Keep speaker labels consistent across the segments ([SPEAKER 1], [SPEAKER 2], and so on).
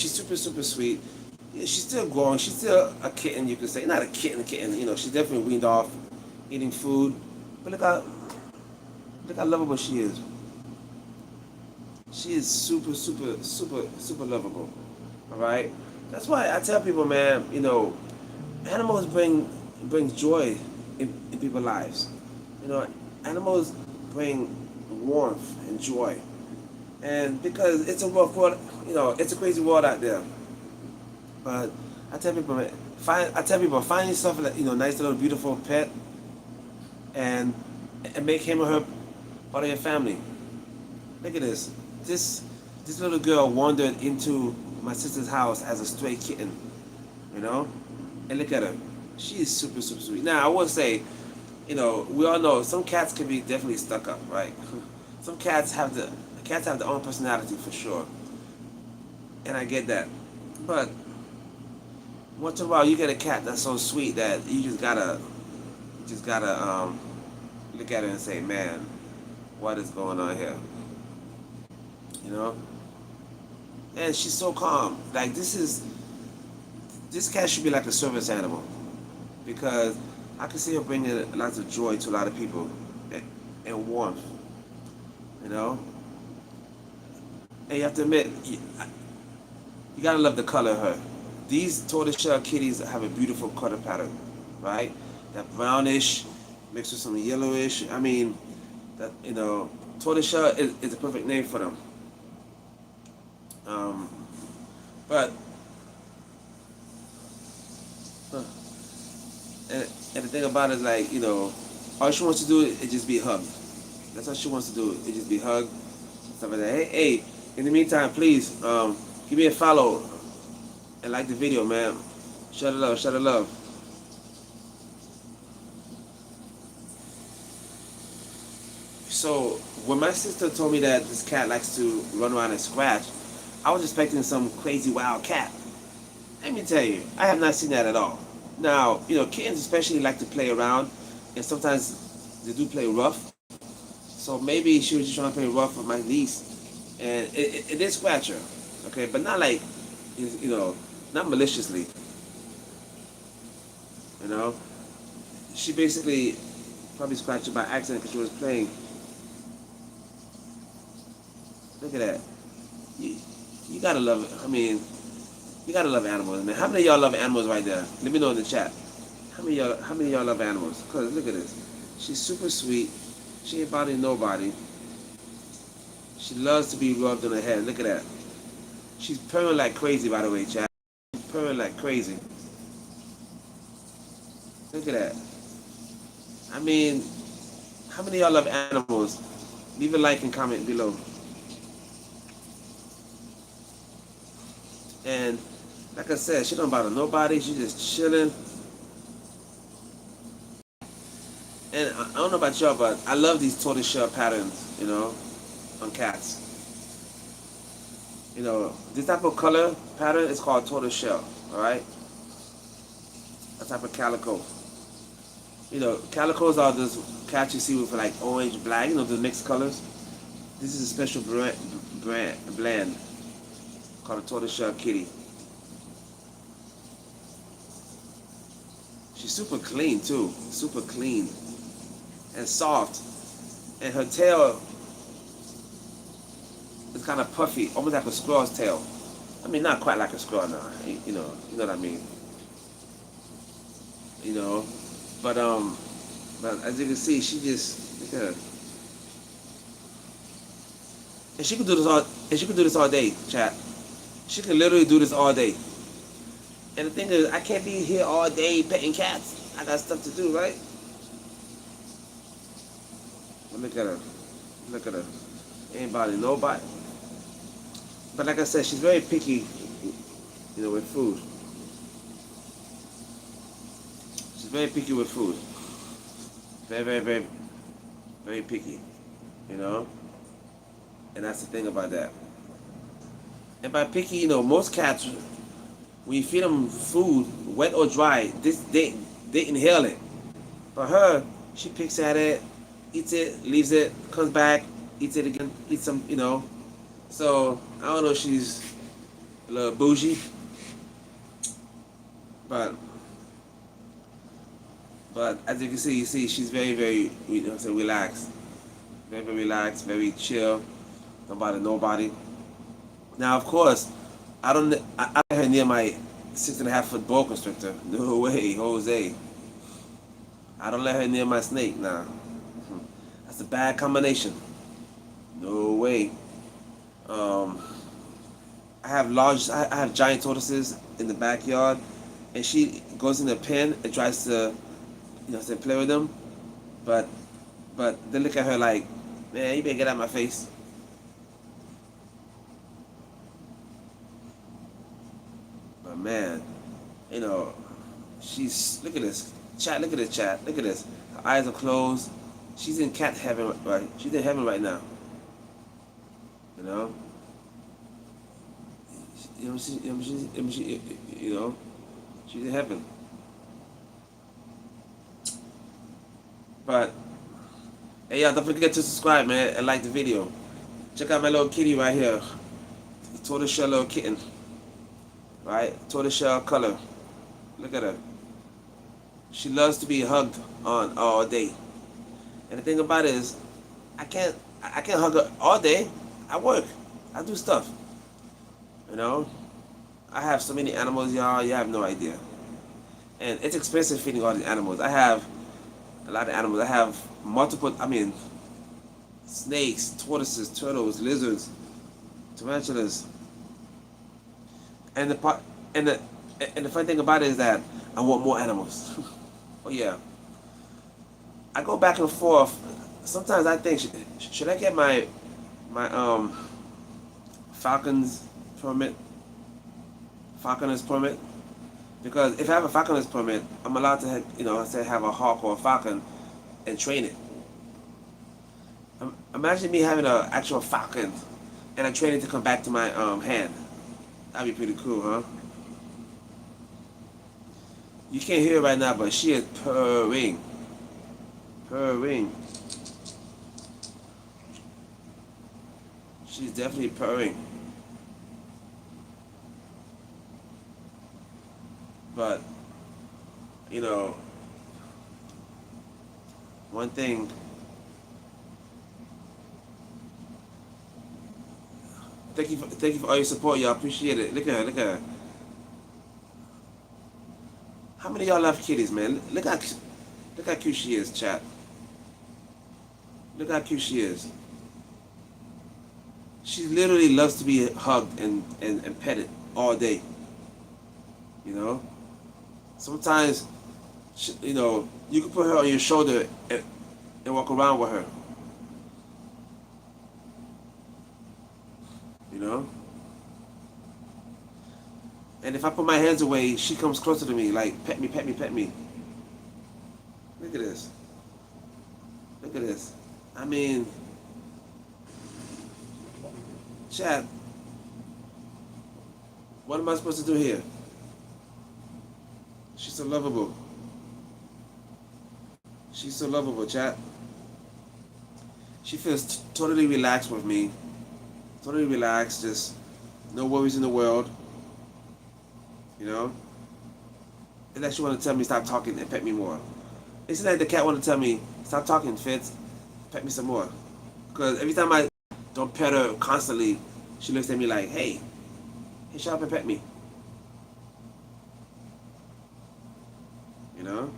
[SPEAKER 1] she's super, super sweet. Yeah, she's still growing. She's still a kitten, you could say. Not a kitten. You know, she's definitely weaned off eating food. But look how lovable she is. She is super, super, super, super lovable. All right. That's why I tell people, man. You know, animals brings joy in people's lives. You know, animals bring warmth and joy, and because it's a rough world, you know, it's a crazy world out there. But I tell people, man, find yourself a nice little beautiful pet, and make him or her part of your family. Look at this. This this little girl wandered into my sister's house as a stray kitten, you know, and look at her. She is super, super sweet. Now I will say, you know, we all know some cats can be definitely stuck up, right? Some cats have their own personality for sure, and I get that. But once in a while, you get a cat that's so sweet that you just gotta look at it and say, man, what is going on here? You know? And she's so calm. Like this cat should be like a service animal because I can see her bringing lots of joy to a lot of people and, and warmth. You know? And you have to admit, you gotta love the color of her. These tortoiseshell kitties have a beautiful color pattern, right? That brownish mixed with some yellowish. I mean, that tortoiseshell is a perfect name for them. Um, but uh, and the thing about it is like all she wants to do is just be hugged. That's all she wants to do. Is just be hugged, stuff like that. Hey, in the meantime, please give me a follow and like the video, man. Share the love, share the love. So when my sister told me that this cat likes to run around and scratch, I was expecting some crazy wild cat. Let me tell you, I have not seen that at all. Now, kittens especially like to play around, and sometimes they do play rough. So maybe she was just trying to play rough with my niece, and it did scratch her, okay, but not like, not maliciously, you know. She basically probably scratched her by accident because she was playing. Look at that. You, you gotta love it. I mean, you gotta love animals, man. How many of y'all love animals right there? Let me know in the chat. How many of y'all love animals? Cause look at this. She's super sweet. She ain't bothering nobody. She loves to be rubbed on her head. Look at that. She's purring like crazy, by the way, chat. She's purring like crazy. Look at that. I mean, how many of y'all love animals? Leave a like and comment below. And like I said, she don't bother nobody. She just chilling. And I don't know about y'all, but I love these tortoiseshell patterns, on cats. This type of color pattern is called tortoiseshell, all right? A type of calico. Calicos are those cats you see with like orange, black, the mixed colors. This is a special blend called a tortoiseshell kitty. She's super clean too, super clean and soft. And her tail is kind of puffy, almost like a squirrel's tail. I mean, not quite like a squirrel now, you know what I mean. You know, but as you can see, she just look at her. And she could do this all day, chat. She can literally do this all day. And the thing is, I can't be here all day petting cats. I got stuff to do, right? But look at her. Look at her. Ain't bothering nobody. But like I said, she's very picky, with food. She's very picky with food. Very, very, very, very picky, And that's the thing about that. And by picky, most cats, when you feed them food, wet or dry, they inhale it. For her, she picks at it, eats it, leaves it, comes back, eats it again, eats some, So I don't know if a little bougie, but as you see she's very, very, relaxed, very, very relaxed, very chill, don't bother nobody. Now, of course, I let her near my 6.5 foot boa constrictor. No way, Jose. I don't let her near my snake. Nah, that's a bad combination. No way. Um, I have giant tortoises in the backyard, and she goes in the pen and tries to, play with them. But they look at her like, man, you better get out of my face. But man, you know, she's look at this chat. Look at this chat. Look at this. Her eyes are closed. She's in cat heaven, right? She's in heaven right now. You know. You know, she's in heaven. But hey, y'all, don't forget to subscribe, man, and like the video. Check out my little kitty right here, the tortoiseshell little kitten, right? Tortoiseshell color. Look at her. She loves to be hugged on all day. And the thing about it is, I can't hug her all day. I work. I do stuff. You know. I have so many animals, y'all. You have no idea. And it's expensive feeding all these animals. I have a lot of animals. I have multiple. I mean, snakes, tortoises, turtles, lizards, tarantulas. And the part and the funny thing about it is that I want more animals. Oh yeah. I go back and forth. Sometimes I think should I get my falcons permit, falconer's permit? Because if I have a falconer's permit, I'm allowed to have, say have a hawk or a falcon and train it. Imagine me having an actual falcon and I train it to come back to my hand. That'd be pretty cool, huh? You can't hear it right now, but she is purring. Purring. She's definitely purring. But, one thing, thank you for all your support, y'all. Appreciate it. Look at her, look at her. How many of y'all love kitties, man? Look how cute she is, chat. Look how cute she is. She literally loves to be hugged and petted all day. You know? Sometimes, you can put her on your shoulder and walk around with her. You know? And if I put my hands away, she comes closer to me, like, pet me, pet me, pet me. Look at this. Look at this. I mean, chat, what am I supposed to do here? She's so lovable. She's so lovable, chat. She feels totally relaxed with me. Totally relaxed, just no worries in the world. You know? Unless you want to tell me stop talking and pet me more. It's like the cat want to tell me, stop talking, Fitz, pet me some more. Because every time I don't pet her constantly, she looks at me like, hey, shut up and pet me. You know?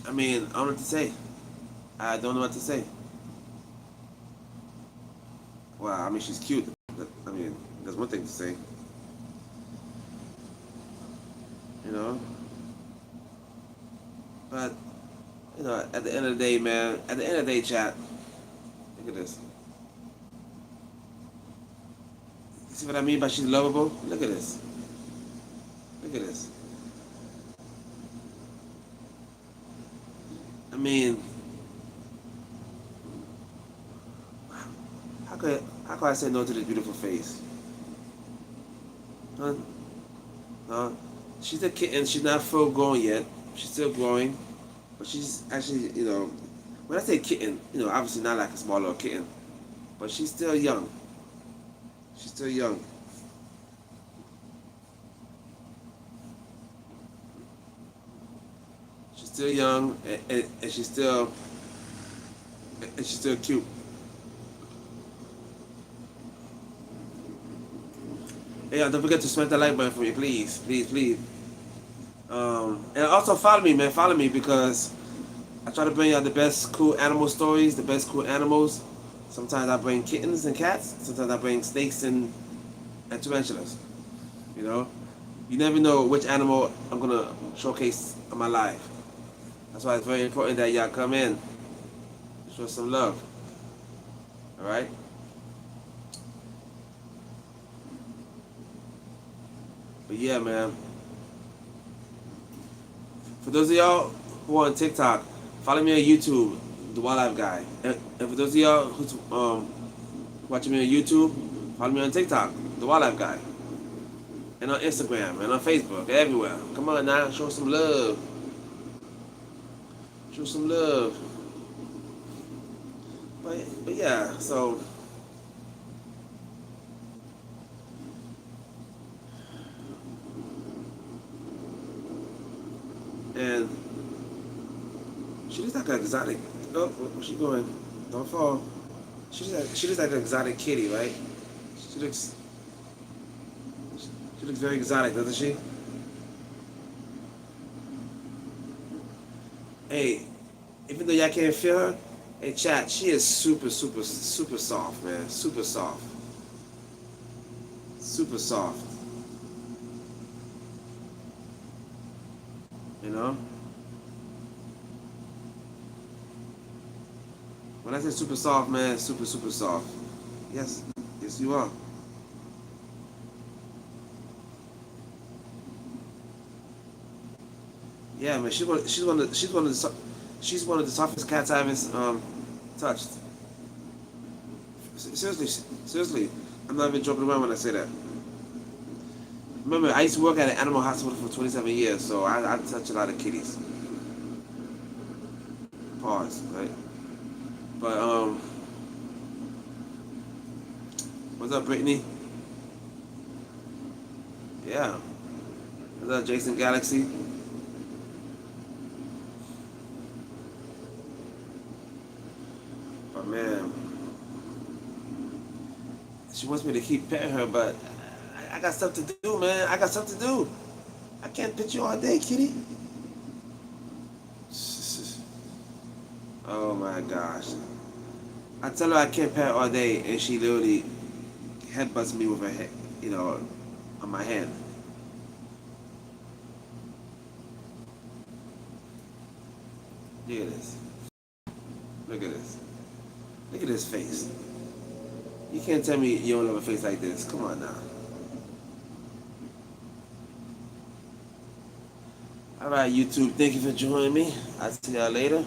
[SPEAKER 1] I mean, I don't know what to say. I don't know what to say. Well, I mean, she's cute. I mean, there's one thing to say. You know? But, at the end of the day, man, at the end of the day, chat, look at this. See what I mean by she's lovable? Look at this. Look at this. I mean, how could I say no to this beautiful face? Huh? Huh? She's a kitten. She's not full grown yet. She's still growing, but she's actually, when I say kitten, obviously not like a small little kitten, but she's still young. Still young. She's still young, and she's still cute. Yeah, don't forget to smash that like button for me, please, please, please. And also follow me, man. Follow me because I try to bring out the best cool animal stories, the best cool animals. Sometimes I bring kittens and cats. Sometimes I bring snakes and tarantulas. You know, you never know which animal I'm gonna showcase in my life. That's why it's very important that y'all come in, show some love. All right. But yeah, man. For those of y'all who are on TikTok, follow me on YouTube, the Wildlife Guy. And for those of y'all who's watching me on YouTube, follow me on TikTok, the Wildlife Guy. And on Instagram and on Facebook, everywhere. Come on now, show some love. Show some love. But yeah, so and she looks like an exotic. Oh, where's she going? Don't fall. She looks like an exotic kitty, right? She looks she looks very exotic, doesn't she? Hey, even though y'all can't feel her, hey chat, she is super, super, super soft, man. Super soft. Super soft. You know? When I say super soft, man, super, super soft. Yes, yes you are. Yeah, man, she's one of the softest cats I've ever touched. Seriously, seriously, I'm not even joking around when I say that. Remember, I used to work at an animal hospital for 27 years, so I touch a lot of kitties. Pause, right? But what's up, Brittany? Yeah. What's up, Jason Galaxy? But man, she wants me to keep petting her, but I got stuff to do, man. I got stuff to do. I can't pet you all day, kitty. Oh my gosh. I tell her I can't pet her all day, and she literally headbutts me with her head, on my hand. Look at this. Look at this. Look at this face. You can't tell me you don't love a face like this. Come on now. All right, YouTube. Thank you for joining me. I'll see y'all later.